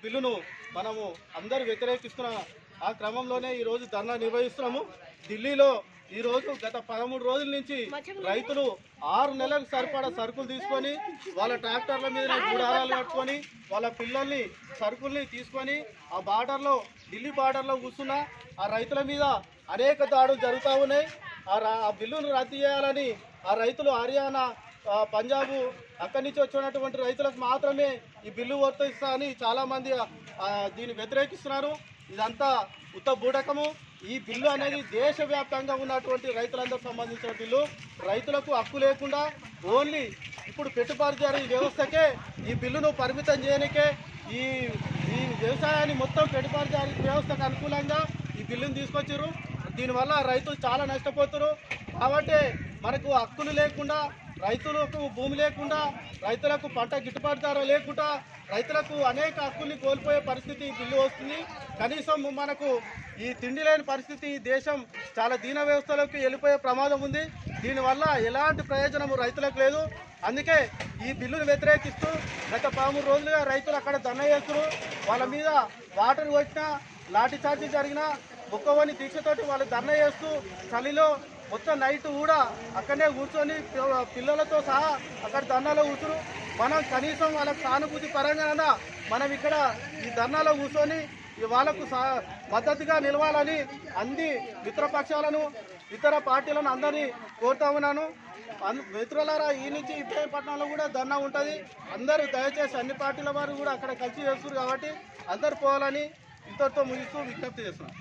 బిల్లును మనము అందరూ వ్యతిరేకిస్తున్న ఆ క్రమంలోనే ఈరోజు ధర్నా నిర్వహిస్తున్నాము. ఢిల్లీలో ఈరోజు గత 13 రోజుల నుంచి రైతులు 6 నెలలకు సరిపడా సరుకులు తీసుకొని వాళ్ళ ట్రాక్టర్ల మీద గుడారాలు కట్టుకొని వాళ్ళ పిల్లల్ని సరుకుల్ని తీసుకొని ఆ బార్డర్లో ఢిల్లీ బార్డర్లో కూర్చున్న ఆ రైతుల మీద అనేక దాడులు జరుగుతూ ఉన్నాయి. ఆ బిల్లును రద్దు చేయాలని ఆ రైతులు హర్యానా, పంజాబ్ అక్కడి నుంచి వచ్చినటువంటి రైతులకు మాత్రమే ఈ బిల్లు వర్తిస్తా అని చాలామంది దీన్ని వ్యతిరేకిస్తున్నారు. ఇదంతా ఉత్త బూటకము. ఈ బిల్లు అనేది దేశవ్యాప్తంగా ఉన్నటువంటి రైతులందరూ సంబంధించిన బిల్లు. రైతులకు హక్కు లేకుండా ఓన్లీ ఇప్పుడు పెట్టుబడిదారీ వ్యవస్థకే ఈ బిల్లును పరిమితం చేయడానికే ఈ వ్యవసాయాన్ని మొత్తం పెట్టుబడిదారీ వ్యవస్థకు అనుకూలంగా ఈ బిల్లును తీసుకొచ్చారు. దీనివల్ల రైతులు చాలా నష్టపోతారు. కాబట్టి మనకు హక్కులు లేకుండా, రైతులకు భూమి లేకుండా, రైతులకు పంట గిట్టుబాటు ధర లేకుండా రైతులకు అనేక హక్కుల్ని కోల్పోయే పరిస్థితి ఈ బిల్లు వస్తుంది. కనీసం మనకు ఈ తిండి లేని పరిస్థితి, ఈ దేశం చాలా దీన వ్యవస్థలోకి వెళ్ళిపోయే ప్రమాదం ఉంది. దీనివల్ల ఎలాంటి ప్రయోజనం రైతులకు లేదు. అందుకే ఈ బిల్లును వ్యతిరేకిస్తూ గత 13 రోజులుగా రైతులు అక్కడ ధర్నా చేస్తున్నారు. వాళ్ళ మీద వాటర్ కొట్టినా, లాఠీ చార్జీ జరిగినా ఒక్కవని దీక్షతోటి వాళ్ళు ధర్నా చేస్తూ చలిలో మొత్తం నైట్ కూడా అక్కడనే కూర్చొని పిల్లలతో సహా అక్కడ ధర్నాలో కూర్చురు. మనం కనీసం వాళ్ళకు సానుభూతి పరంగా మనం ఇక్కడ ఈ ధర్నాలో కూర్చొని వాళ్ళకు మద్దతుగా నిలవాలని అన్ని మిత్రపక్షాలను, ఇతర పార్టీలను అందరినీ కోరుతా ఉన్నాను. మిత్రులారా, ఈ నుంచి ఇబ్రాహీంపట్నంలో కూడా ధర్నా ఉంటుంది. అందరూ దయచేసి అన్ని పార్టీల వారు కూడా అక్కడ కలిసి చేస్తున్నారు కాబట్టి అందరు పోవాలని ఇంతటితో ముగిస్తూ విజ్ఞప్తి చేస్తున్నాను.